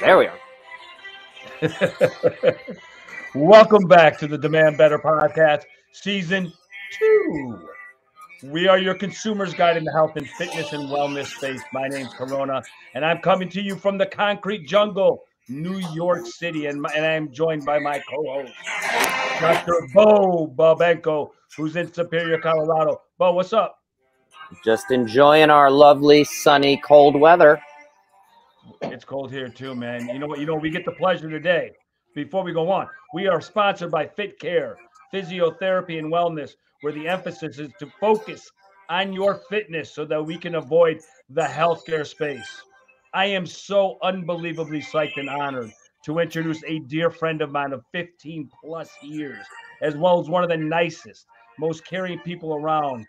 There we are. Welcome back to the Demand Better Podcast, Season 2. We are your consumer's guide in the health and fitness and wellness space. My name's Corona, and I'm coming to you from the concrete jungle, New York City, and I'm joined by my co-host, Dr. Bo Babenko, who's in Superior, Colorado. Bo, what's up? Just enjoying our lovely, sunny, cold weather. It's cold here too, man. You know what? We get the pleasure today. Before we go on, we are sponsored by Fit Care, Physiotherapy and Wellness, where the emphasis is to focus on your fitness so that we can avoid the healthcare space. I am so unbelievably psyched and honored to introduce a dear friend of mine of 15 plus years, as well as one of the nicest, most caring people around,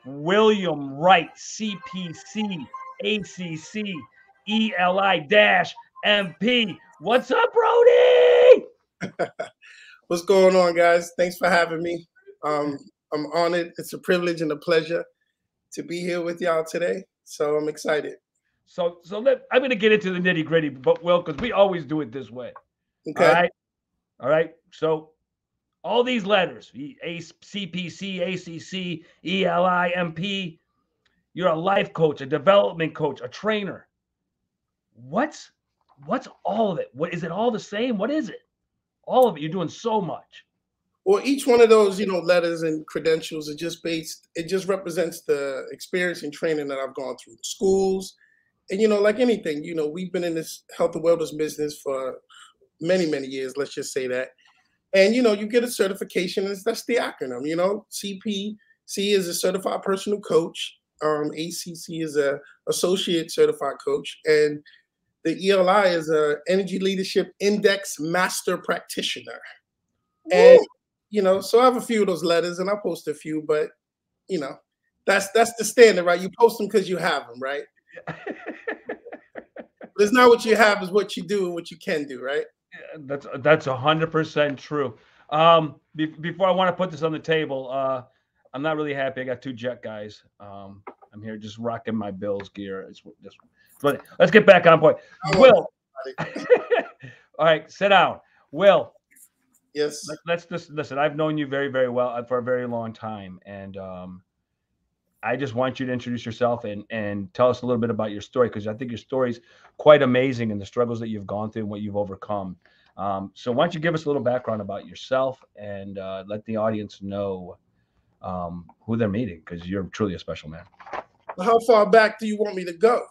William Wright, CPC, ACC, ELI-MP. What's up, Brody? What's going on, guys? Thanks for having me. I'm honored. It's a privilege and a pleasure to be here with y'all today. So I'm excited. I'm going to get into the nitty gritty, but because we always do it this way. Okay. All right. So all these letters, CPC, ACC, ELI, MP, you're a life coach, a development coach, a trainer. What's all of it? What is it all the same? What is it? All of it. You're doing so much. Well, each one of those, letters and credentials are just it just represents the experience and training that I've gone through schools. And, like anything, we've been in this health and wellness business for many, many years. Let's just say that. And, you get a certification, and that's the acronym, CPC is a certified personal coach. ACC is a associate certified coach. And the ELI is a energy leadership index master practitioner. And, so I have a few of those letters and I post a few, but, that's the standard, right? You post them because you have them, right? It's not what you have, is what you do and what you can do, right? Yeah, that's 100% true. Before I want to put this on the table, I'm not really happy. I got two jet guys. I'm here just rocking my Bills gear. But let's get back on point. Will, all right, sit down. Will, yes. Let's just listen. I've known you very, very well for a very long time, and I just want you to introduce yourself and tell us a little bit about your story, because I think your story is quite amazing and the struggles that you've gone through and what you've overcome. So why don't you give us a little background about yourself and let the audience know who they're meeting, because you're truly a special man. How far back do you want me to go?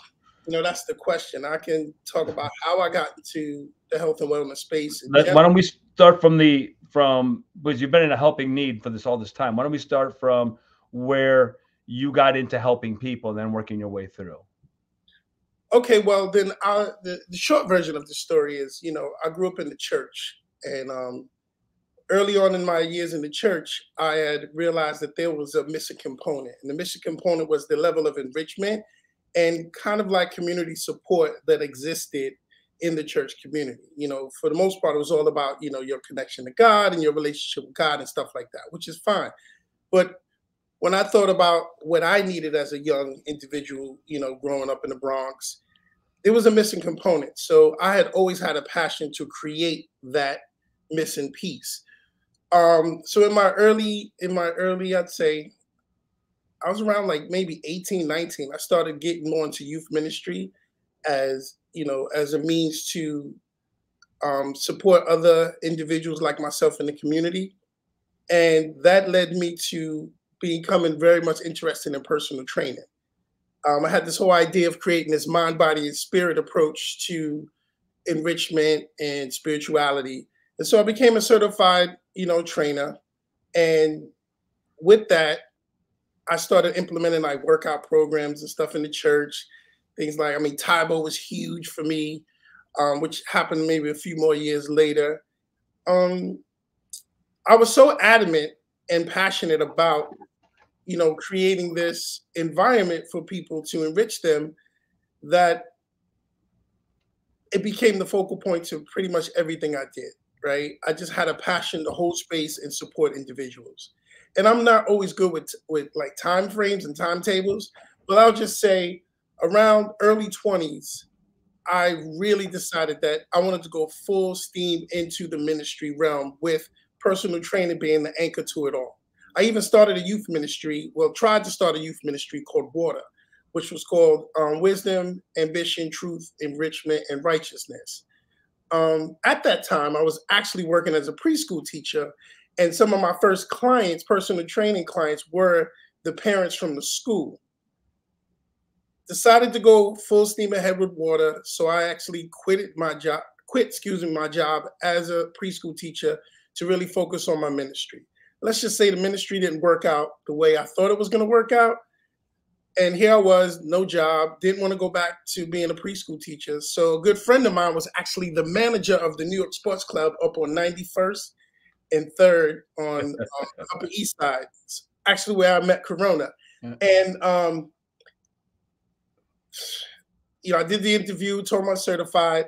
That's the question. I can talk about how I got into the health and wellness space. Why don't we start from because you've been in a helping need for all this time. Why don't we start from where you got into helping people and then working your way through? Okay, well, then the short version of the story is, I grew up in the church, and early on in my years in the church, I had realized that there was a missing component. And the missing component was the level of enrichment and kind of like community support that existed in the church community. For the most part, it was all about, your connection to God and your relationship with God and stuff like that, which is fine. But when I thought about what I needed as a young individual, growing up in the Bronx, there was a missing component. So I had always had a passion to create that missing piece. So in my early, I'd say I was around like maybe 18, 19. I started getting more into youth ministry as a means to support other individuals like myself in the community. And that led me to becoming very much interested in personal training. I had this whole idea of creating this mind, body, and spirit approach to enrichment and spirituality. And so I became a certified, trainer. And with that, I started implementing like workout programs and stuff in the church. Things like, Taibo was huge for me, which happened maybe a few more years later. I was so adamant and passionate about, creating this environment for people to enrich them that it became the focal point to pretty much everything I did, right? I just had a passion to hold space and support individuals. And I'm not always good with like time frames and timetables, but I'll just say around early 20s, I really decided that I wanted to go full steam into the ministry realm, with personal training being the anchor to it all. I even started a youth ministry, well, tried to start a youth ministry called Water, which was called Wisdom, Ambition, Truth, Enrichment, and Righteousness. At that time, I was actually working as a preschool teacher, and some of my first clients, personal training clients, were the parents from the school. Decided to go full steam ahead with Water, so I actually quit my job as a preschool teacher to really focus on my ministry. Let's just say the ministry didn't work out the way I thought it was going to work out. And here I was, no job, didn't want to go back to being a preschool teacher. So a good friend of mine was actually the manager of the New York Sports Club up on 91st and 3rd on Upper East Side. It's actually where I met Corona. And I did the interview, told him I'm certified.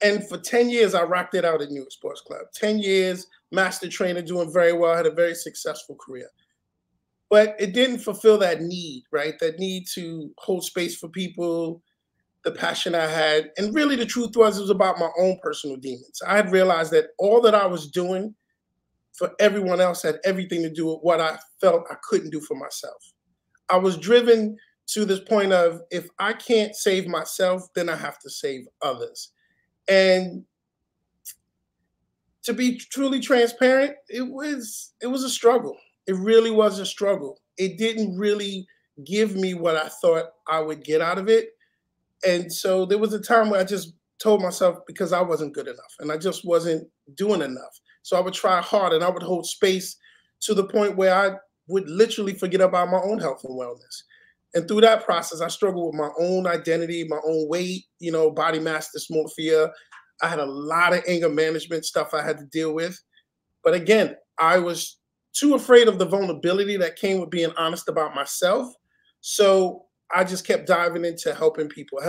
And for 10 years, I rocked it out at New York Sports Club. 10 years, master trainer, doing very well, had a very successful career. But it didn't fulfill that need, right? That need to hold space for people, the passion I had. And really the truth was, it was about my own personal demons. I had realized that all that I was doing for everyone else had everything to do with what I felt I couldn't do for myself. I was driven to this point of, if I can't save myself, then I have to save others. And to be truly transparent, it was a struggle. It really was a struggle. It didn't really give me what I thought I would get out of it. And so there was a time where I just told myself, because I wasn't good enough and I just wasn't doing enough. So I would try hard and I would hold space to the point where I would literally forget about my own health and wellness. And through that process, I struggled with my own identity, my own weight, body mass dysmorphia. I had a lot of anger management stuff I had to deal with. But again, I was too afraid of the vulnerability that came with being honest about myself. So I just kept diving into helping people.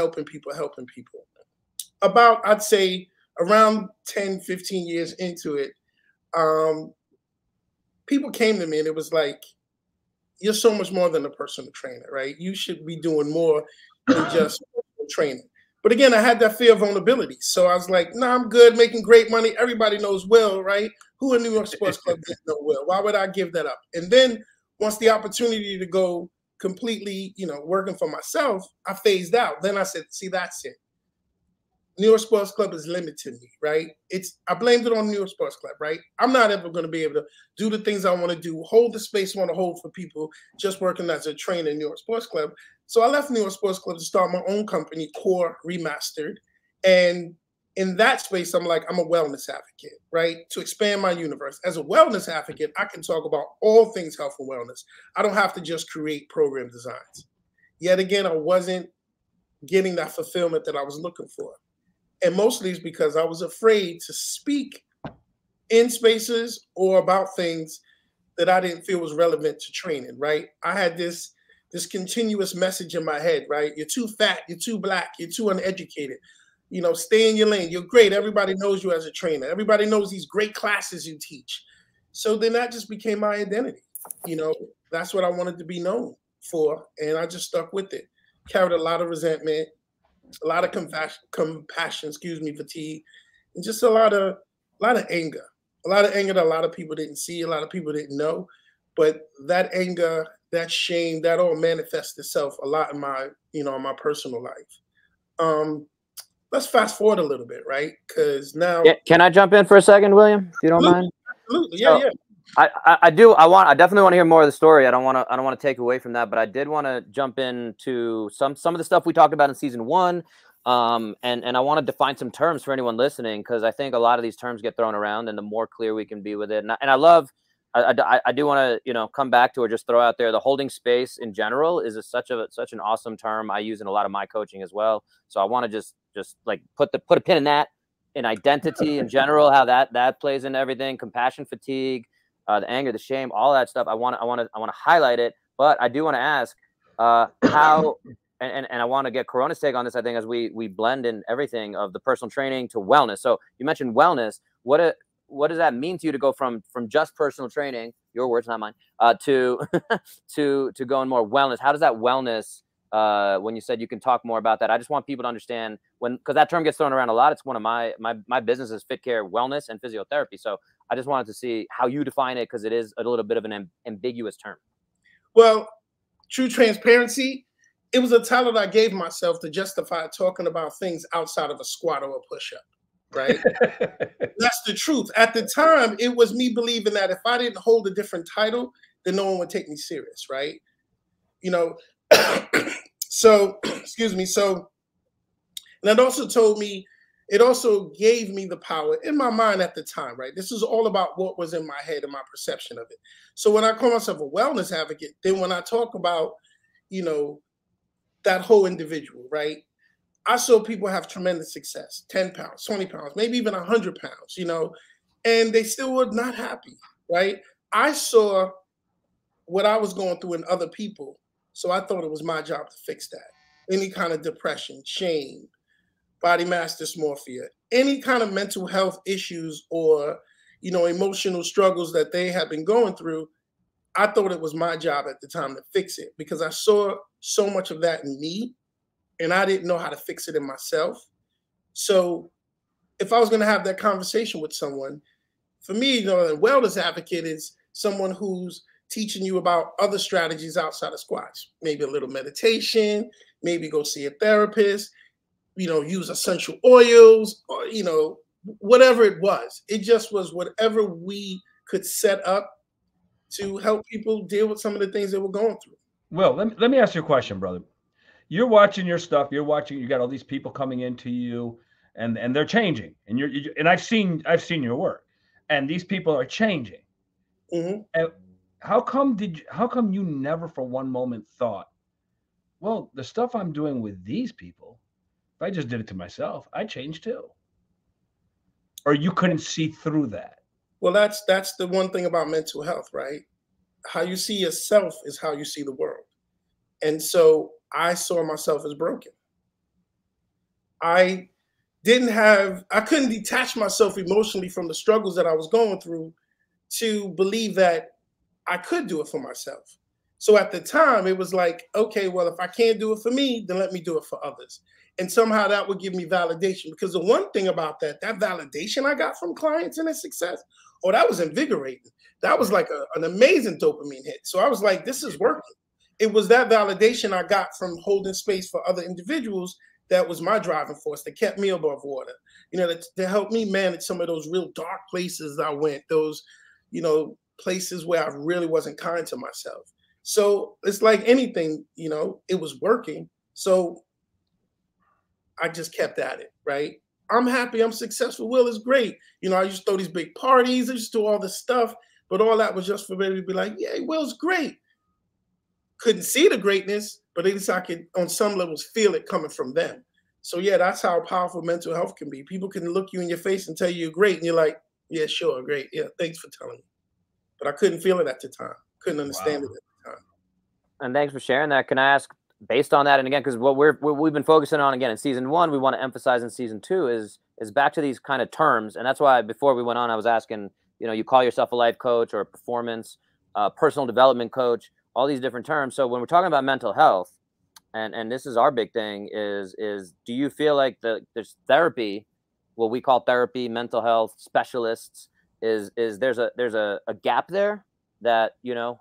About, I'd say, around 10, 15 years into it, people came to me and it was like, you're so much more than a personal trainer, right? You should be doing more than just training. But again, I had that fear of vulnerability. So I was like, nah, I'm good, making great money. Everybody knows Will, right? Who in New York Sports Club didn't know Will? Why would I give that up? And then once the opportunity to go completely, working for myself, I phased out. Then I said, see, that's it. New York Sports Club is limiting me, right? I blamed it on New York Sports Club, right? I'm not ever going to be able to do the things I want to do, hold the space I want to hold for people just working as a trainer in New York Sports Club. So I left New York Sports Club to start my own company, Core Remastered. And in that space, I'm like, I'm a wellness advocate, right? To expand my universe. As a wellness advocate, I can talk about all things health and wellness. I don't have to just create program designs. Yet again, I wasn't getting that fulfillment that I was looking for. And mostly it's because I was afraid to speak in spaces or about things that I didn't feel was relevant to training, right? I had this continuous message in my head, right? You're too fat, you're too black, you're too uneducated. Stay in your lane. You're great. Everybody knows you as a trainer. Everybody knows these great classes you teach. So then that just became my identity. That's what I wanted to be known for. And I just stuck with it. Carried a lot of resentment, a lot of compassion, fatigue, and just a lot of anger. A lot of anger that a lot of people didn't see, a lot of people didn't know. But that anger, that shame, that all manifests itself a lot in my, my personal life. Let's fast forward a little bit, right? Because now, can I jump in for a second, William? If you don't mind. Absolutely, yeah. I definitely want to hear more of the story. I don't want to take away from that, but I did want to jump into some of the stuff we talked about in season 1. And I want to define some terms for anyone listening, because I think a lot of these terms get thrown around, and the more clear we can be with it. And I do want to, come back to, or just throw out there, the holding space in general is such an awesome term I use in a lot of my coaching as well. So I want to just like put a pin in that, in identity in general, how that plays into everything, compassion, fatigue, the anger, the shame, all that stuff. I want to highlight it, but I do want to ask how, and I want to get Corona's take on this. I think as we blend in everything of the personal training to wellness. So you mentioned wellness. What does that mean to you to go from just personal training, your words, not mine, to going more wellness? How does that wellness when you said you can talk more about that. I just want people to understand because that term gets thrown around a lot. It's one of my business is fit care, wellness, and physiotherapy. So I just wanted to see how you define it because it is a little bit of an ambiguous term. Well, true transparency, it was a title I gave myself to justify talking about things outside of a squat or a push-up, right? That's the truth. At the time, it was me believing that if I didn't hold a different title, then no one would take me serious, right? You know, so, excuse me. So, and it also gave me the power in my mind at the time, right? This is all about what was in my head and my perception of it. So when I call myself a wellness advocate, then when I talk about, you know, that whole individual, right? I saw people have tremendous success, 10 pounds, 20 pounds, maybe even 100 pounds, you know, and they still were not happy, right? I saw what I was going through in other people. So I thought it was my job to fix that. Any kind of depression, shame, body mass dysmorphia, any kind of mental health issues or, you know, emotional struggles that they had been going through, I thought it was my job at the time to fix it because I saw so much of that in me and I didn't know how to fix it in myself. So if I was going to have that conversation with someone, for me, you know, a wellness advocate is someone who's teaching you about other strategies outside of squats, maybe a little meditation, maybe go see a therapist, you know, use essential oils, or, you know, whatever it was. It just was whatever we could set up to help people deal with some of the things they were going through. Well, let me ask you a question, brother. You're watching your stuff. You got all these people coming into you, and they're changing. And and I've seen your work, and these people are changing. Mm-hmm. And how come you never for one moment thought, well, the stuff I'm doing with these people, if I just did it to myself, I'd change too? Or you couldn't see through that? Well, that's the one thing about mental health, right? How you see yourself is how you see the world. And so I saw myself as broken. I couldn't detach myself emotionally from the struggles that I was going through to believe that I could do it for myself. So at the time, it was like, okay, well, if I can't do it for me, then let me do it for others. And somehow that would give me validation. Because the one thing about that validation I got from clients and their success, that was invigorating. That was like an amazing dopamine hit. So I was like, this is working. It was that validation I got from holding space for other individuals that was my driving force that kept me above water, you know, to help me manage some of those real dark places I went, those, you know, places where I really wasn't kind to myself. So it's like anything, you know, it was working. So I just kept at it, right? I'm happy, I'm successful. Will is great. You know, I used to throw these big parties, I used to do all this stuff, but all that was just for me to be like, yeah, Will's great. Couldn't see the greatness, but at least I could, on some levels, feel it coming from them. So yeah, that's how powerful mental health can be. People can look you in your face and tell you you're great, and you're like, yeah, sure, great. Yeah, thanks for telling me. But I couldn't feel it at the time. Couldn't understand it at the time. And thanks for sharing that. Can I ask, based on that, and again, because what we've been focusing on again in season 1, we want to emphasize in season 2 is back to these kind of terms, and that's why before we went on, I was asking, you know, you call yourself a life coach or a performance, personal development coach, all these different terms. So when we're talking about mental health, and this is our big thing, is do you feel like there's therapy, what we call therapy, mental health specialists, is there's a gap there that, you know,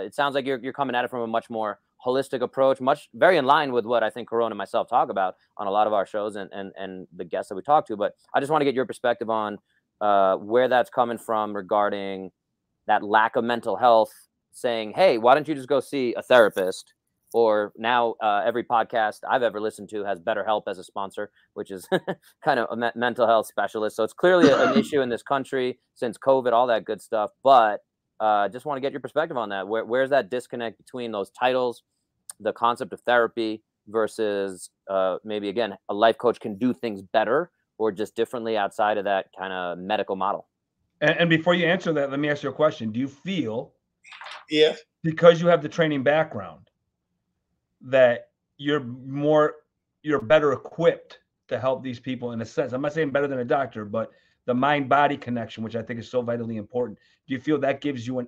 it sounds like you're coming at it from a much more holistic approach, very in line with what I think Corona and myself talk about on a lot of our shows and the guests that we talk to. But I just want to get your perspective on where that's coming from regarding that lack of mental health, saying, hey, why don't you just go see a therapist? Or now every podcast I've ever listened to has BetterHelp as a sponsor, which is kind of a mental health specialist. So it's clearly an issue in this country since COVID, all that good stuff. But just want to get your perspective on that. Where's that disconnect between those titles, the concept of therapy versus maybe, again, a life coach can do things better or just differently outside of that kind of medical model? And before you answer that, let me ask you a question. Do you feel, because you have the training background, that you're better equipped to help these people in a sense? I'm not saying better than a doctor, but the mind-body connection, which I think is so vitally important. Do you feel that gives you an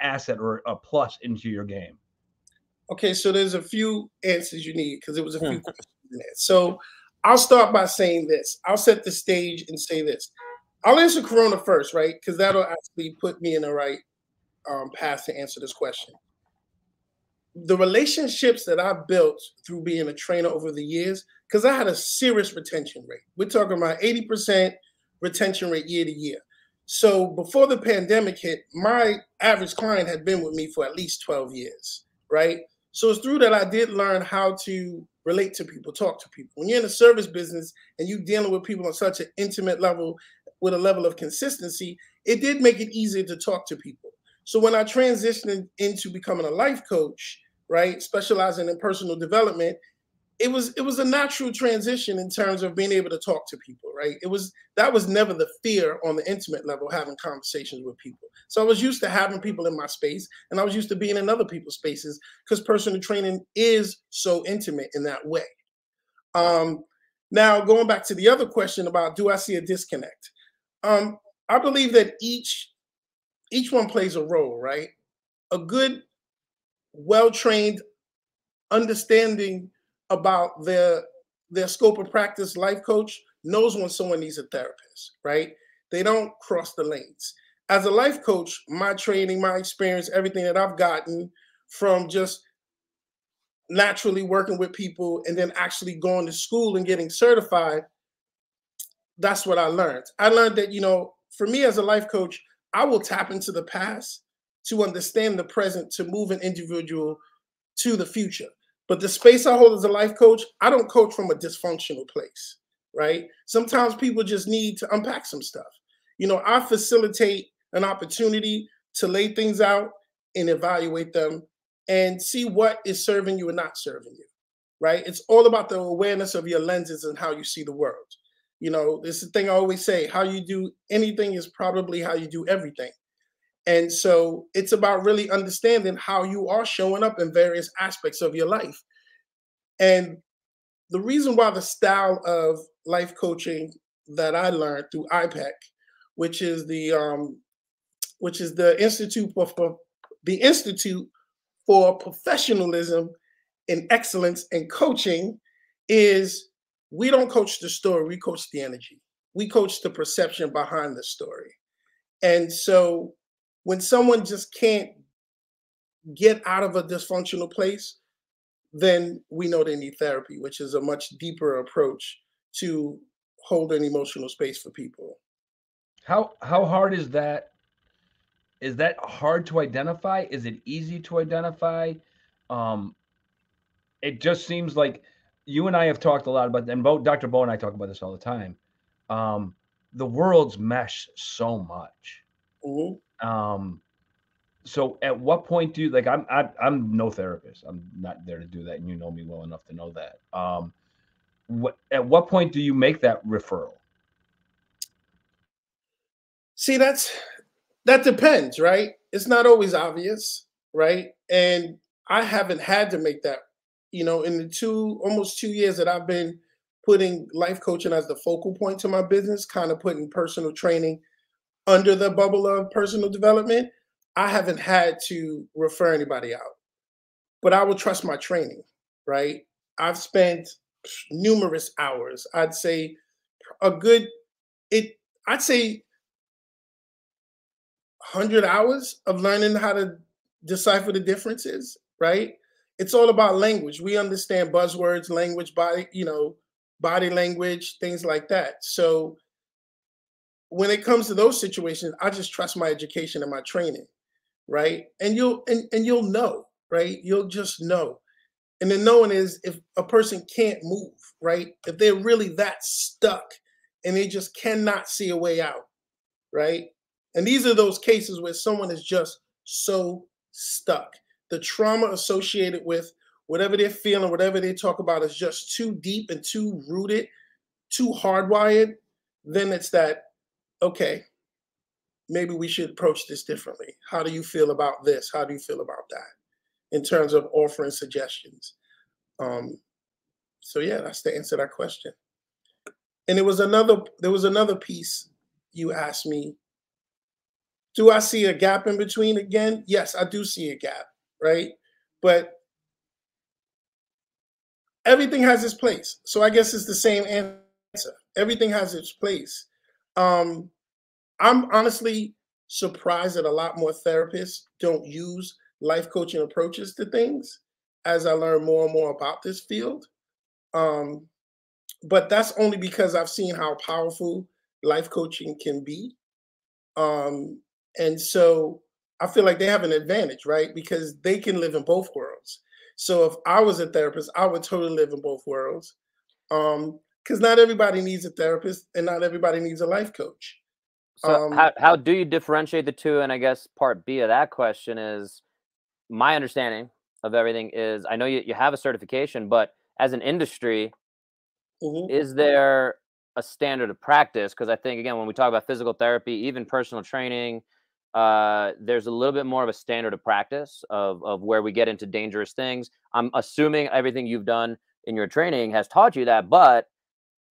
asset or a plus into your game? Okay, so there's a few answers you need because there was a few questions in there. So I'll start by saying this. I'll set the stage and say this. I'll answer Corona first, right? Because that'll actually put me in the right path to answer this question. The relationships that I've built through being a trainer over the years, because I had a serious retention rate. We're talking about 80% retention rate year to year. So before the pandemic hit, my average client had been with me for at least 12 years, right? So it's through that I did learn how to relate to people, talk to people. When you're in a service business and you're dealing with people on such an intimate level with a level of consistency, it did make it easier to talk to people. So when I transitioned into becoming a life coach, right, specializing in personal development, it was a natural transition in terms of being able to talk to people, right? That was never the fear on the intimate level, having conversations with people. So I was used to having people in my space, and I was used to being in other people's spaces because personal training is so intimate in that way. Now, going back to the other question about do I see a disconnect? I believe that each one plays a role, right? A good, well-trained understanding about their scope of practice life coach knows when someone needs a therapist, right? They don't cross the lanes. As a life coach, my training, my experience, everything that I've gotten from just naturally working with people and then actually going to school and getting certified, that's what I learned. I learned that, for me as a life coach, I will tap into the past to understand the present, to move an individual to the future. But the space I hold as a life coach, I don't coach from a dysfunctional place, right? Sometimes people just need to unpack some stuff. I facilitate an opportunity to lay things out and evaluate them and see what is serving you and not serving you, right? It's all about the awareness of your lenses and how you see the world. This is the thing I always say, how you do anything is probably how you do everything. And so it's about really understanding how you are showing up in various aspects of your life. And the reason why the style of life coaching that I learned through IPEC, which is the Institute for Professionalism in Excellence in Coaching, is we don't coach the story, we coach the energy. We coach the perception behind the story. And so when someone just can't get out of a dysfunctional place, then we know they need therapy, which is a much deeper approach to hold an emotional space for people. How hard is that? Is that hard to identify? Is it easy to identify? It just seems like you and I have talked a lot about, and Dr. Bo and I talk about this all the time. The worlds mesh so much. Mm-hmm. So at what point do you, like, I'm no therapist. I'm not there to do that, and you know me well enough to know that. At what point do you make that referral? See, that depends, right? It's not always obvious, right? And I haven't had to make that, in the almost 2 years that I've been putting life coaching as the focal point to my business, kind of putting personal training under the bubble of personal development. I haven't had to refer anybody out, but I will trust my training, right? I've spent numerous hours. I'd say I'd say 100 hours of learning how to decipher the differences, right? It's all about language. We understand buzzwords, language, body language, things like that. So when it comes to those situations, I just trust my education and my training, right? And you'll know, right? You'll just know. And the knowing is if a person can't move, right? If they're really that stuck and they just cannot see a way out, right? And these are those cases where someone is just so stuck. The trauma associated with whatever they're feeling, whatever they talk about is just too deep and too rooted, too hardwired. Then it's that, okay, maybe we should approach this differently. How do you feel about this? How do you feel about that? In terms of offering suggestions. So yeah, that's the answer to that question. And there was another piece you asked me. Do I see a gap in between again? Yes, I do see a gap, right? But everything has its place. So I guess it's the same answer. Everything has its place. Um, I'm honestly surprised that a lot more therapists don't use life coaching approaches to things as I learn more and more about this field. Um, but that's only because I've seen how powerful life coaching can be. Um, and so I feel like they have an advantage, right? Because they can live in both worlds. So if I was a therapist, I would totally live in both worlds. Because not everybody needs a therapist and not everybody needs a life coach. So how do you differentiate the two? And I guess part B of that question is, my understanding of everything is, I know you have a certification, but as an industry, Mhm. is there a standard of practice? Because I think, again, when we talk about physical therapy, even personal training, there's a little bit more of a standard of practice of where we get into dangerous things. I'm assuming everything you've done in your training has taught you that, but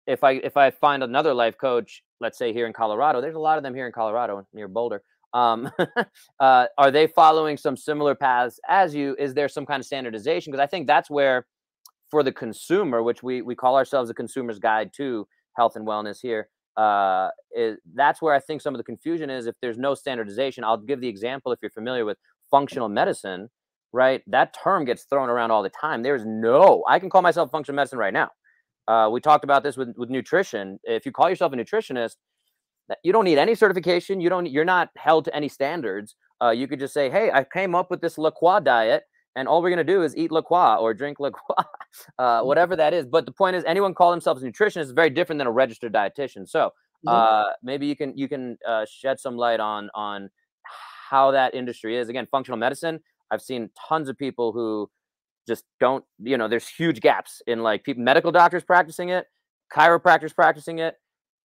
if I find another life coach, let's say here in Colorado, there's a lot of them here in Colorado near Boulder. Um, are they following some similar paths as you? Is there some kind of standardization? Because I think that's where, for the consumer, which we call ourselves a consumer's guide to health and wellness here, that's where I think some of the confusion is. If there's no standardization, I'll give the example, if you're familiar with functional medicine, right? That term gets thrown around all the time. I can call myself functional medicine right now. We talked about this with nutrition. If you call yourself a nutritionist, you don't need any certification. You're not held to any standards. You could just say, hey, I came up with this La Croix diet, and all we're going to do is eat La Croix or drink La Croix, whatever that is. But the point is, anyone call themselves a nutritionist is very different than a registered dietitian. So maybe you can shed some light on how that industry is. Again, functional medicine, I've seen tons of people who just don't, there's huge gaps in, like, people, medical doctors practicing it, chiropractors practicing it.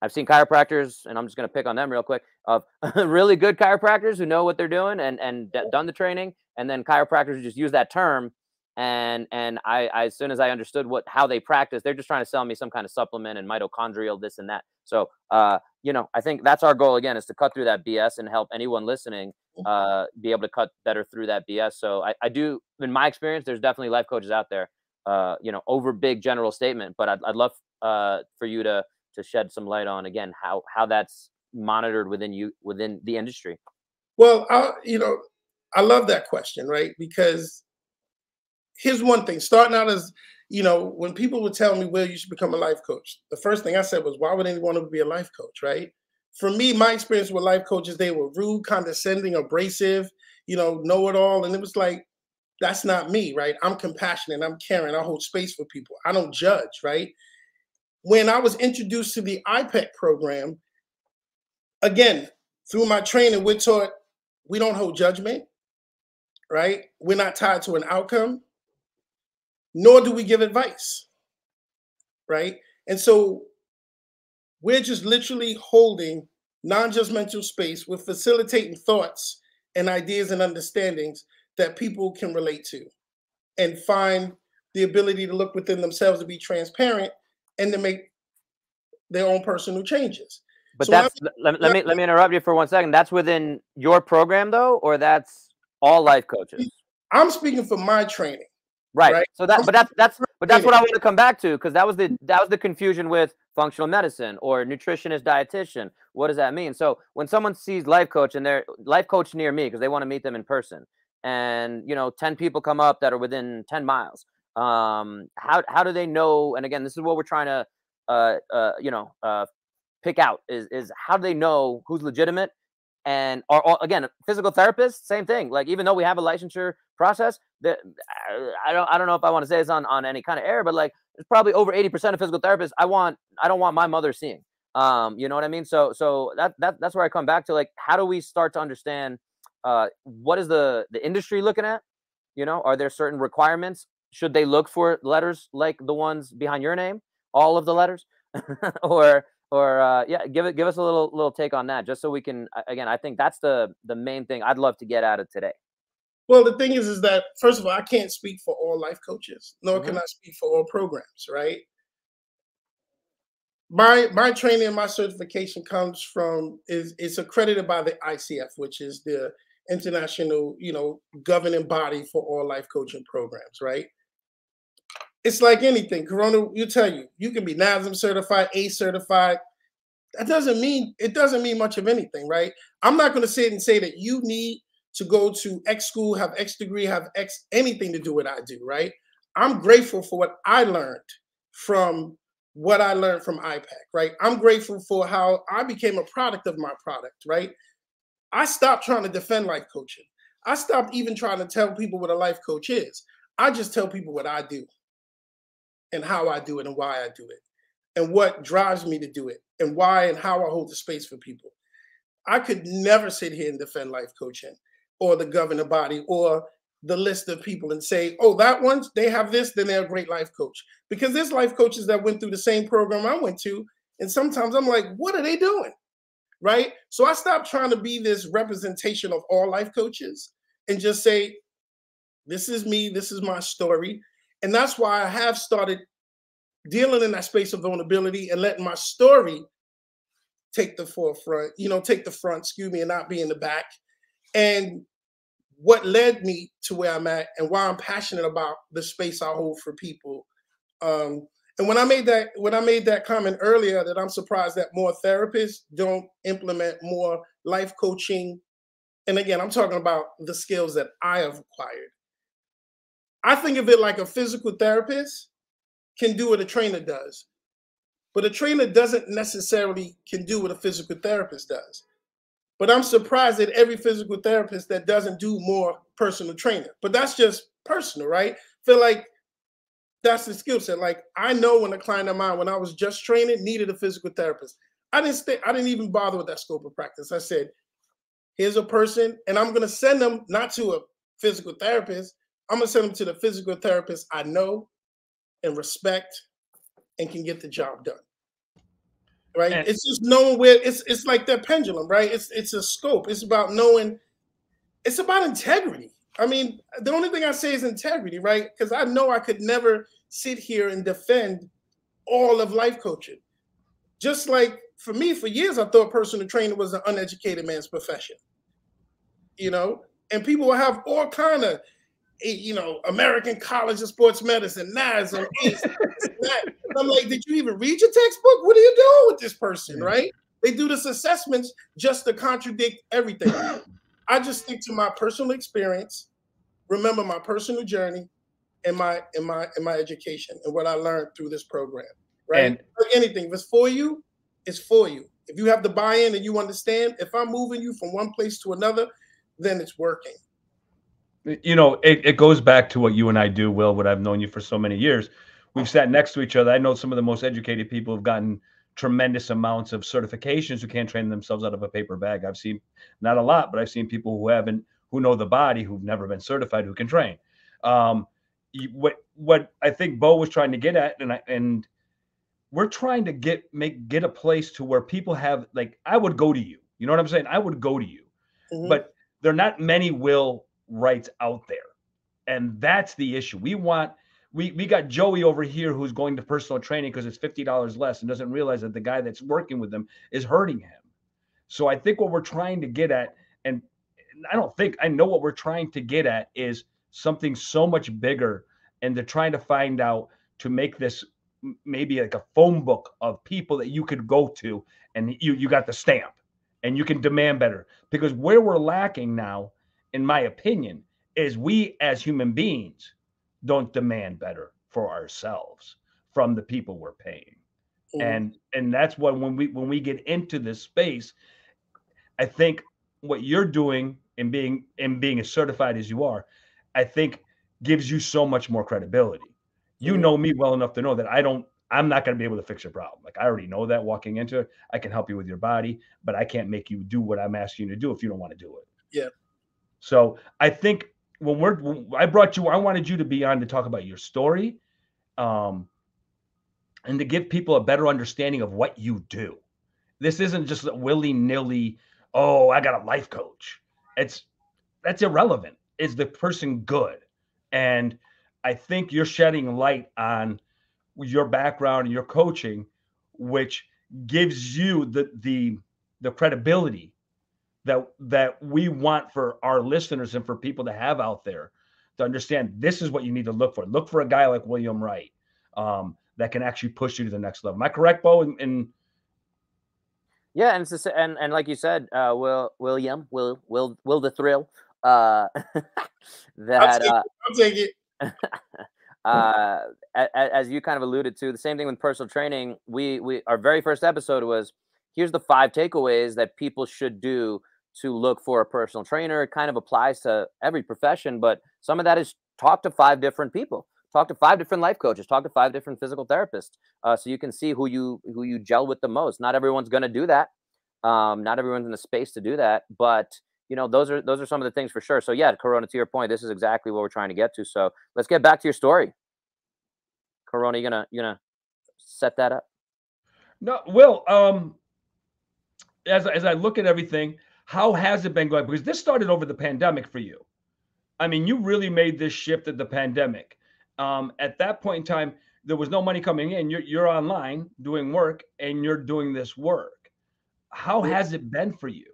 I've seen chiropractors, and I'm just going to pick on them real quick, of really good chiropractors who know what they're doing and done the training, and then chiropractors who just use that term. And I, as soon as I understood how they practice, they're just trying to sell me some kind of supplement and mitochondrial this and that. So, I think that's our goal, again, is to cut through that BS and help anyone listening be able to cut better through that BS. So I do, in my experience, there's definitely life coaches out there, over big general statement, but I'd love for you to shed some light on, again, how that's monitored within the industry. Well, I love that question, right? Because here's one thing. Starting out as, when people would tell me, well, you should become a life coach, the first thing I said was, why would anyone want to be a life coach, right? For me, my experience with life coaches, they were rude, condescending, abrasive, know-it-all. And it was like, that's not me, right? I'm compassionate, I'm caring, I hold space for people. I don't judge, right? When I was introduced to the IPEC program, again, through my training, we're taught we don't hold judgment, right? We're not tied to an outcome, nor do we give advice, right? And so we're just literally holding non-judgmental space. We're facilitating thoughts and ideas and understandings that people can relate to and find the ability to look within themselves, to be transparent, and to make their own personal changes. But So let me interrupt you for 1 second. That's within your program, though, or that's all life coaches? I'm speaking for my training. Right. So that's what I want to come back to, because that was the confusion with functional medicine or nutritionist, dietitian. What does that mean? So when someone sees life coach and they're life coach near me because they want to meet them in person, and 10 people come up that are within 10 miles, how do they know? And again, this is what we're trying to pick out is how do they know who's legitimate? And or again, physical therapists, same thing. Like, even though we have a licensure process, that I don't know if I want to say this on any kind of air, but like, there's probably over 80% of physical therapists I don't want my mother seeing. You know what I mean? So that's where I come back to, like, how do we start to understand what is the industry looking at? Are there certain requirements? Should they look for letters like the ones behind your name, all of the letters, or yeah, give us a little take on that, just so we can, again, I think that's the main thing I'd love to get out of today. Well, the thing is that, first of all, I can't speak for all life coaches, nor can I speak for all programs, right? My training and my certification comes from it's accredited by the ICF, which is the international, governing body for all life coaching programs, right? it's like anything. Corona, you tell you, you can be NASM certified, A certified. It doesn't mean much of anything, right? I'm not going to sit and say that you need to go to X school, have X degree, have X anything to do what I do, right? I'm grateful for what I learned from IPAC, right? I'm grateful for how I became a product of my product, right? I stopped trying to defend life coaching. I stopped even trying to tell people what a life coach is. I just tell people what I do and how I do it and why I do it and what drives me to do it and why and how I hold the space for people. I could never sit here and defend life coaching or the governing body or the list of people and say, oh, that one, they have this, then they're a great life coach. Because there's life coaches that went through the same program I went to. And sometimes I'm like, what are they doing? Right? So I stopped trying to be this representation of all life coaches and just say, this is me, this is my story. And that's why I have started dealing in that space of vulnerability and letting my story take the forefront, take the front, and not be in the back. And what led me to where I'm at and why I'm passionate about the space I hold for people. And when I made that comment earlier that I'm surprised that more therapists don't implement more life coaching. And again, I'm talking about the skills that I have acquired. I think of it like a physical therapist can do what a trainer does, but a trainer doesn't necessarily can do what a physical therapist does. But I'm surprised at every physical therapist that doesn't do more personal training. But that's just personal, right? Feel like that's the skill set. Like I know when a client of mine, when I was just training, needed a physical therapist. I didn't even bother with that scope of practice. I said, here's a person, and I'm gonna send them not to a physical therapist. I'm gonna send them to the physical therapist I know and respect and can get the job done. Right? And it's just knowing where it's like that pendulum, right? It's a scope. It's about knowing, it's about integrity. I mean, the only thing I say is integrity, right? Because I know I could never sit here and defend all of life coaching. Just like for me, for years, I thought personal training was an uneducated man's profession. And people will have all kind of, American College of Sports Medicine, NAS, and ACE, that. I'm like, did you even read your textbook? What are you doing with this person, right? They do this assessments just to contradict everything. I just stick to my personal experience, remember my personal journey, and my education and what I learned through this program, right? And like anything, if it's for you, it's for you. If you have the buy-in and you understand, if I'm moving you from one place to another, then it's working. It goes back to what you and I do, Will, what I've known you for so many years. We've sat next to each other. I know some of the most educated people have gotten tremendous amounts of certifications who can't train themselves out of a paper bag. I've seen, not a lot, but I've seen people who know the body, who've never been certified, who can train. What I think Bo was trying to get at, and we're trying to get a place to where people have, like, I would go to you. You know what I'm saying? I would go to you, but there are not many Will Wrights out there. And that's the issue. We got Joey over here who's going to personal training because it's $50 less and doesn't realize that the guy that's working with him is hurting him. So I think what we're trying to get at, and I know what we're trying to get at is something so much bigger, and they're trying to find out to make this maybe like a phone book of people that you could go to and you got the stamp and you can demand better. Because where we're lacking now, in my opinion, is we as human beings don't demand better for ourselves from the people we're paying. And that's what when we get into this space, I think what you're doing and being as certified as you are, I think gives you so much more credibility. You know me well enough to know that I'm not going to be able to fix your problem. Like, I already know that walking into it. I can help you with your body, but I can't make you do what I'm asking you to do if you don't want to do it. Yeah. So I think I wanted you to be on to talk about your story, and to give people a better understanding of what you do. This isn't just a willy-nilly, oh, I got a life coach. That's irrelevant. Is the person good? And I think you're shedding light on your background and your coaching, which gives you the credibility that we want for our listeners and for people to have out there, to understand this is what you need to look for. Look for a guy like William Wright that can actually push you to the next level. Am I correct, Bo? Yeah, and it's and like you said, Will the Thrill, that I'll take it. As you kind of alluded to, the same thing with personal training. We our very first episode was, here's the 5 takeaways that people should do to look for a personal trainer. It kind of applies to every profession, but some of that is talk to 5 different people, talk to 5 different life coaches, talk to 5 different physical therapists, so you can see who you gel with the most. Not everyone's going to do that. Not everyone's in the space to do that, but those are some of the things for sure. So yeah, Corona, to your point, this is exactly what we're trying to get to. So let's get back to your story. Corona, you gonna set that up? No, Will. As I look at everything, how has it been going? Because this started over the pandemic for you. I mean, you really made this shift at the pandemic. At that point in time, there was no money coming in. You're online doing work, and you're doing this work. How has it been for you?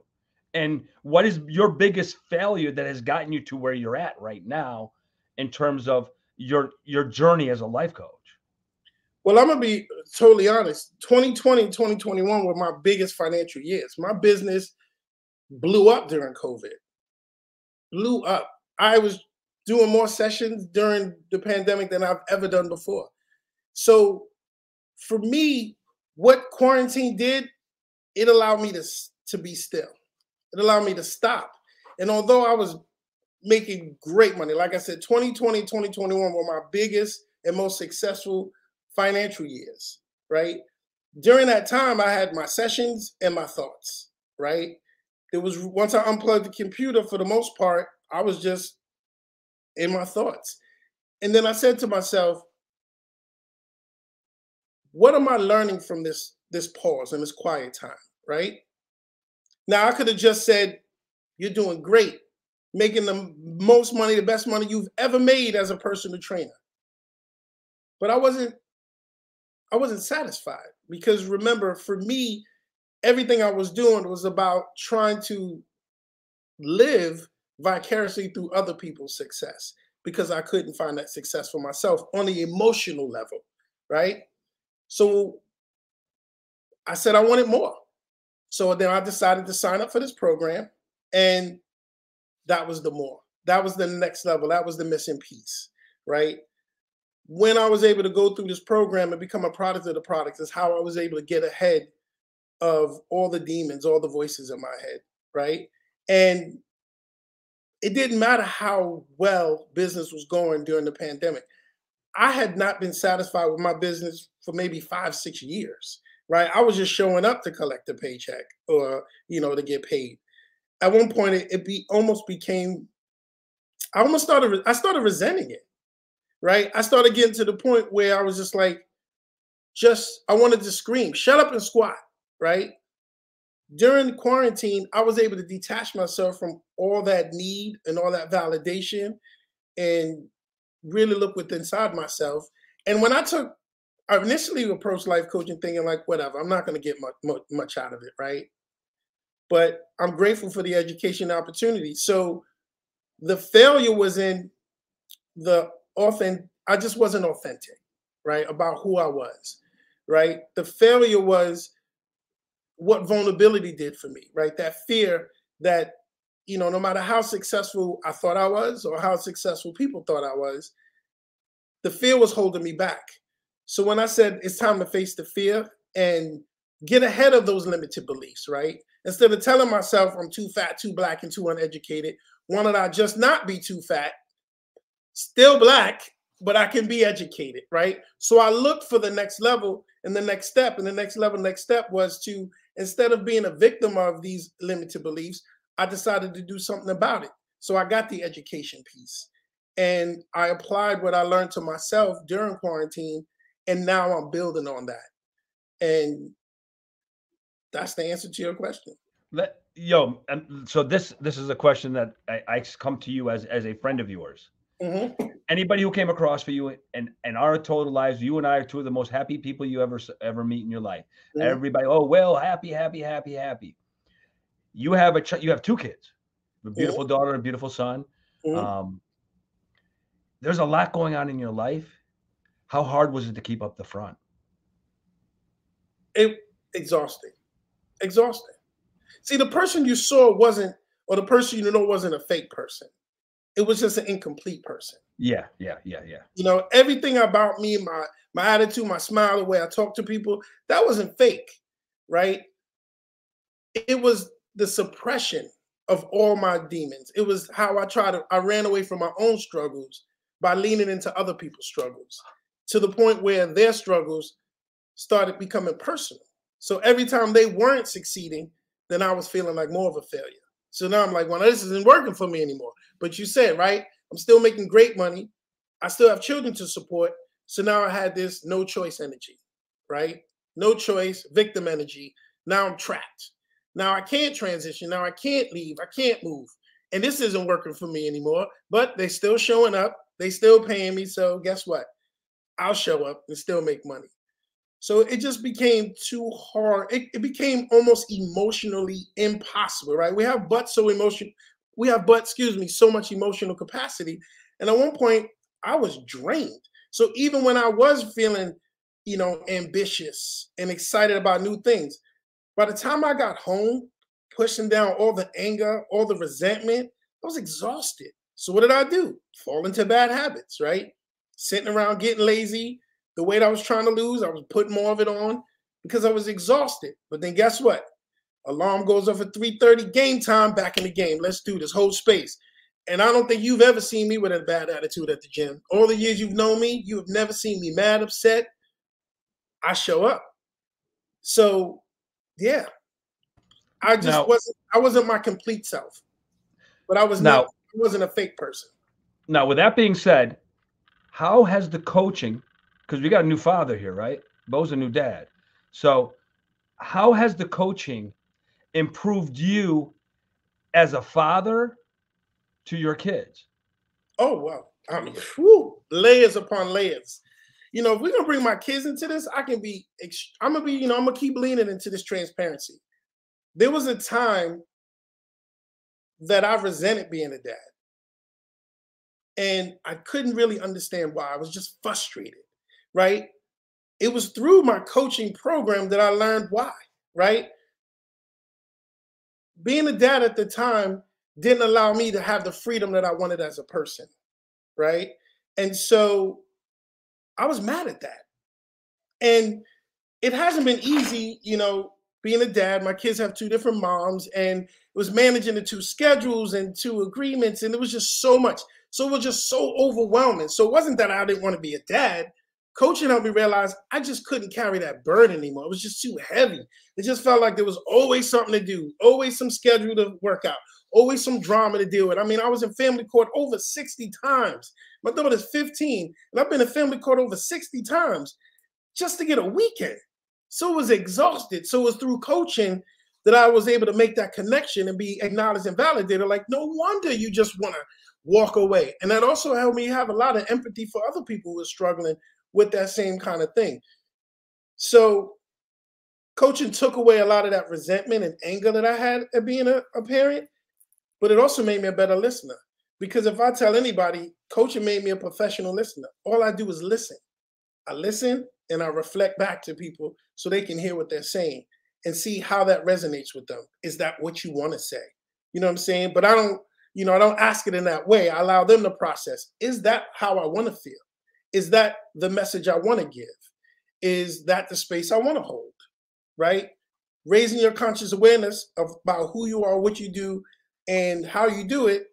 And what is your biggest failure that has gotten you to where you're at right now in terms of your journey as a life coach? Well, I'm going to be totally honest. 2020 and 2021 were my biggest financial years. My business blew up during COVID. Blew up. I was doing more sessions during the pandemic than I've ever done before. So for me, what quarantine did, it allowed me to be still. It allowed me to stop. And although I was making great money, like I said, 2020, 2021 were my biggest and most successful financial years, right? During that time, I had my sessions and my thoughts, right? It was once I unplugged the computer, for the most part, I was just in my thoughts. And then I said to myself, what am I learning from this pause and this quiet time, right? Now, I could have just said, you're doing great, making the most money, the best money you've ever made as a personal trainer. But I wasn't satisfied, because remember, for me, everything I was doing was about trying to live vicariously through other people's success, because I couldn't find that success for myself on the emotional level, right? So I said I wanted more. So then I decided to sign up for this program, and that was the more. That was the next level. That was the missing piece, right? When I was able to go through this program and become a product of the product is how I was able to get ahead of all the demons, all the voices in my head, right? And it didn't matter how well business was going during the pandemic. I had not been satisfied with my business for maybe 5-6 years, right? I was just showing up to collect a paycheck or, to get paid. At one point, almost became, I started resenting it, right? I started getting to the point where I was just like, I wanted to scream, shut up and squat, right? During quarantine, I was able to detach myself from all that need and all that validation and really look within inside myself. And when I initially approached life coaching thinking like, whatever, I'm not going to get much out of it, right? But I'm grateful for the education opportunity. So the failure was in I just wasn't authentic, right, about who I was, right? The failure was what vulnerability did for me, right? That fear that, no matter how successful I thought I was or how successful people thought I was, the fear was holding me back. So when I said it's time to face the fear and get ahead of those limited beliefs, right? Instead of telling myself I'm too fat, too black, and too uneducated, why don't I just not be too fat, still black, but I can be educated, right? So I looked for the next level and the next step, and the next step was to, instead of being a victim of these limited beliefs, I decided to do something about it. So I got the education piece and I applied what I learned to myself during quarantine, and now I'm building on that. And that's the answer to your question. So this is a question that I come to you as a friend of yours. Mm-hmm. Anybody who came across for you and our total lives, you and I are two of the most happy people you ever meet in your life. Mm-hmm. Everybody, happy. You have 2 kids, a beautiful daughter and a beautiful son. Mm-hmm. there's a lot going on in your life. How hard was it to keep up the front? It exhausting, exhausting. See, the person you saw wasn't, or the person you know wasn't a fake person. It was just an incomplete person. Yeah. You know, everything about me, my attitude, my smile, the way I talk to people, that wasn't fake, right? It was the suppression of all my demons. It was how I ran away from my own struggles by leaning into other people's struggles to the point where their struggles started becoming personal. So every time they weren't succeeding, then I was feeling like more of a failure. So now I'm like, well, this isn't working for me anymore. But you said, right? I'm still making great money. I still have children to support. So now I had this no choice energy, right? No choice, victim energy. Now I'm trapped. Now I can't transition. Now I can't leave. I can't move. And this isn't working for me anymore. But they're still showing up. They still paying me. So guess what? I'll show up and still make money. So it just became too hard. It became almost emotionally impossible, right? We have so much emotional capacity. And at one point, I was drained. So even when I was feeling, ambitious and excited about new things, by the time I got home, pushing down all the anger, all the resentment, I was exhausted. So what did I do? Fall into bad habits, right? Sitting around getting lazy. The weight I was trying to lose, I was putting more of it on because I was exhausted. But then guess what? Alarm goes off at 3:30, game time, back in the game. Let's do this whole space. And I don't think you've ever seen me with a bad attitude at the gym. All the years you've known me, you have never seen me mad, upset. I show up. So, yeah, I wasn't my complete self, but I wasn't a fake person. Now, with that being said, how has the coaching, because we got a new father here, right? Bo's a new dad. So, how has the coaching improved you as a father to your kids? Oh, wow. I mean, whew, layers upon layers. If we're gonna bring my kids into this, I'm gonna keep leaning into this transparency. There was a time that I resented being a dad. And I couldn't really understand why. I was just frustrated, right? It was through my coaching program that I learned why, right? Being a dad at the time didn't allow me to have the freedom that I wanted as a person, right? And so I was mad at that. And it hasn't been easy, being a dad. My kids have two different moms, and it was managing the two schedules and two agreements, and it was just so much. So it was just so overwhelming. So it wasn't that I didn't want to be a dad. Coaching helped me realize I just couldn't carry that burden anymore. It was just too heavy. It just felt like there was always something to do, always some schedule to work out, always some drama to deal with. I mean, I was in family court over 60 times. My daughter's 15, and I've been in family court over 60 times just to get a weekend. So it was exhausted. So it was through coaching that I was able to make that connection and be acknowledged and validated. Like, no wonder you just want to walk away. And that also helped me have a lot of empathy for other people who are struggling with that same kind of thing. So coaching took away a lot of that resentment and anger that I had at being a parent, but it also made me a better listener. Because if I tell anybody, coaching made me a professional listener. All I do is listen. I listen and I reflect back to people so they can hear what they're saying and see how that resonates with them. Is that what you want to say? You know what I'm saying? But I don't ask it in that way. I allow them to process. Is that how I want to feel? Is that the message I want to give? Is that the space I want to hold? Right? Raising your conscious awareness about who you are, what you do, and how you do it.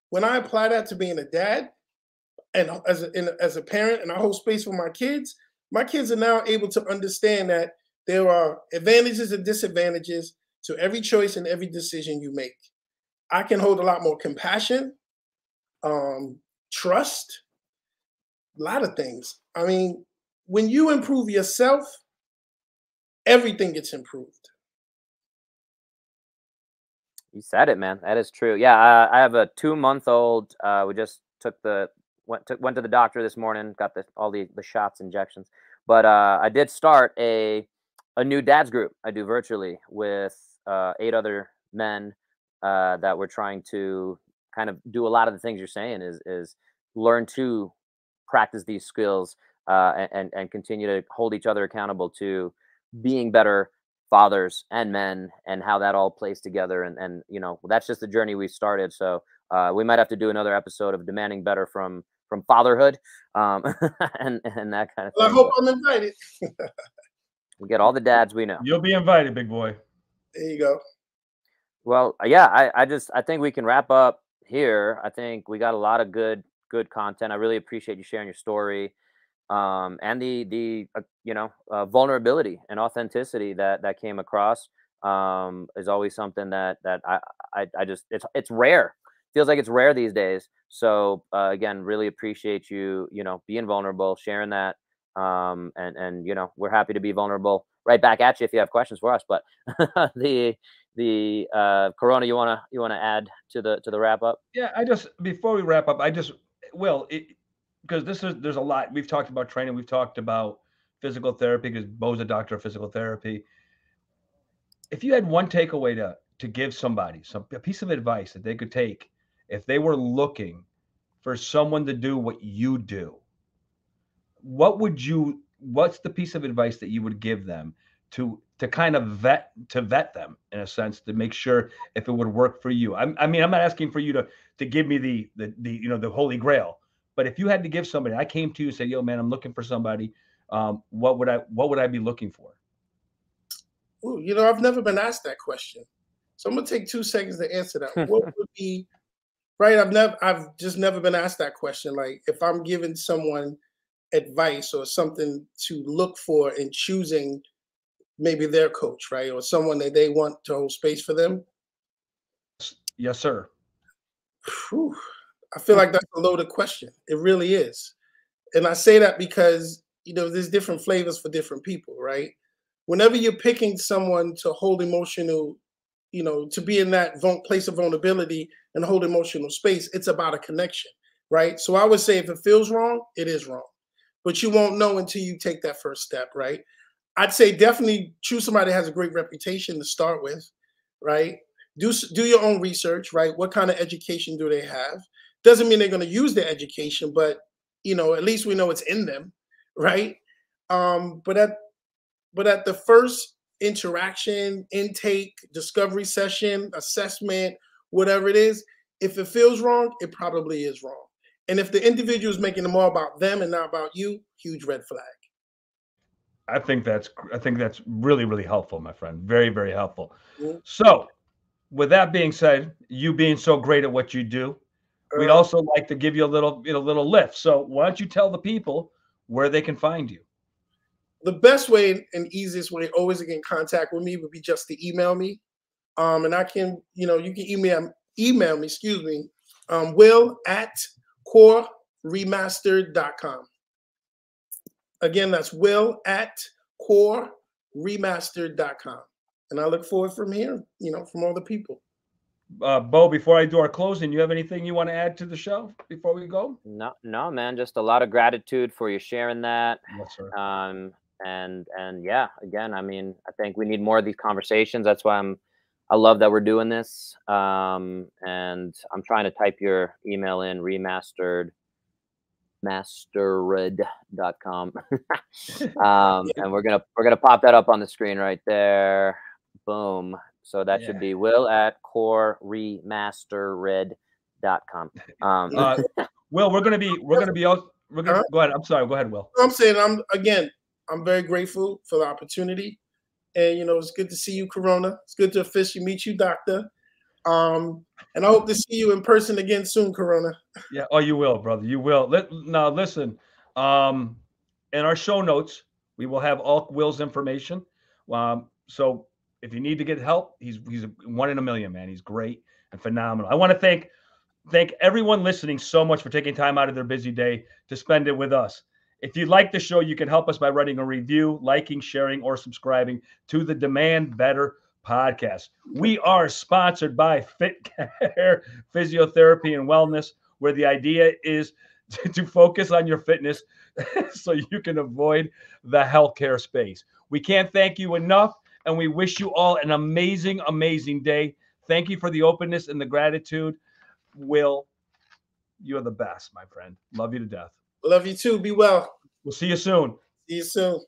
When I apply that to being a dad and as a parent, and I hold space for my kids are now able to understand that there are advantages and disadvantages to every choice and every decision you make. I can hold a lot more compassion, trust, a lot of things. I mean, when you improve yourself, everything gets improved. You said it, man. That is true. Yeah, I have a 2-month-old. We just went to the doctor this morning. Got all the shots, injections. But I did start a new dads group. I do virtually with 8 other men that we're trying to kind of do a lot of the things you're saying. Is learn to practice these skills and continue to hold each other accountable to being better fathers and men, and how that all plays together. And you know, that's just the journey we started. So we might have to do another episode of demanding better from fatherhood, and that kind of Well, thing. I hope I'm invited. We get all the dads we know. You'll be invited, big boy. There you go. Well, yeah, I think we can wrap up here. I think we got a lot of good content. I really appreciate you sharing your story, and the you know, vulnerability and authenticity that came across, is always something that I just, it's rare. Feels like it's rare these days. So again, really appreciate you, you know, being vulnerable, sharing that, and you know, we're happy to be vulnerable right back at you if you have questions for us. But the Corona, you wanna add to the wrap up? Yeah, before we wrap up, because there's a lot. We've talked about training, we've talked about physical therapy, because Bo's a doctor of physical therapy. If you had one takeaway to give somebody, a piece of advice that they could take if they were looking for someone to do what you do, what's the piece of advice that you would give them to kind of vet them, in a sense, to make sure if it would work for you? I mean, I'm not asking for you to give me the you know, the holy grail, but if you had to give somebody, I came to you and said, yo man, I'm looking for somebody, what would I be looking for? Ooh, you know, I've never been asked that question, so I'm gonna take 2 seconds to answer that. What would be right? I've just never been asked that question. Like, if I'm giving someone advice or something to look for in choosing maybe their coach, right, or someone that they want to hold space for them. Yes, sir. Whew, I feel like that's a loaded question. It really is, and I say that because, you know, there's different flavors for different people, right? Whenever you're picking someone to hold emotional, you know, to be in that place of vulnerability and hold emotional space, it's about a connection, right? So I would say if it feels wrong, it is wrong, but you won't know until you take that first step, right? I'd say definitely choose somebody that has a great reputation to start with, right? Do your own research, right? What kind of education do they have? Doesn't mean they're going to use their education, but, you know, at least we know it's in them, right? But at the first interaction, intake, discovery session, assessment, whatever it is, if it feels wrong, it probably is wrong. And if the individual is making them all about them and not about you, huge red flag. I think that's really, really helpful, my friend. Very, very helpful. Mm-hmm. So, with that being said, you being so great at what you do, we'd also like to give you a little lift. So, why don't you tell the people where they can find you? The best way and easiest way always to get in contact with me would be just to email me. And I can, you know, you can email me, excuse me, will@coreremastered.com. Again, that's will@coreremastered.com. And I look forward from here, you know, from all the people. Bo, before I do our closing, you have anything you want to add to the show before we go? No, man, just a lot of gratitude for you sharing that. Yes, sir. And yeah, again, I mean, I think we need more of these conversations. That's why I love that we're doing this. And I'm trying to type your email in, mastered.com. And we're gonna pop that up on the screen right there. Boom. So that should be will@coreremastered.com. Will, we're gonna be go ahead. I'm sorry, go ahead, Will. I'm saying I'm very grateful for the opportunity. And, you know, it's good to see you, Corona. It's good to officially meet you, Doctor. And I hope to see you in person again soon, Corona. Yeah. Oh, you will, brother. You will. Now, listen. In our show notes, we will have all Will's information. So if you need to get help, he's 1 in a million, man. He's great and phenomenal. I want to thank everyone listening so much for taking time out of their busy day to spend it with us. If you like the show, you can help us by writing a review, liking, sharing, or subscribing to the Demand Better podcast. We are sponsored by Fit Care Physiotherapy and Wellness, where the idea is to focus on your fitness so you can avoid the healthcare space. We can't thank you enough, and we wish you all an amazing, amazing day. Thank you for the openness and the gratitude. Will, You're the best, my friend. Love you to death. Love you too. Be well. We'll see you soon. See you soon.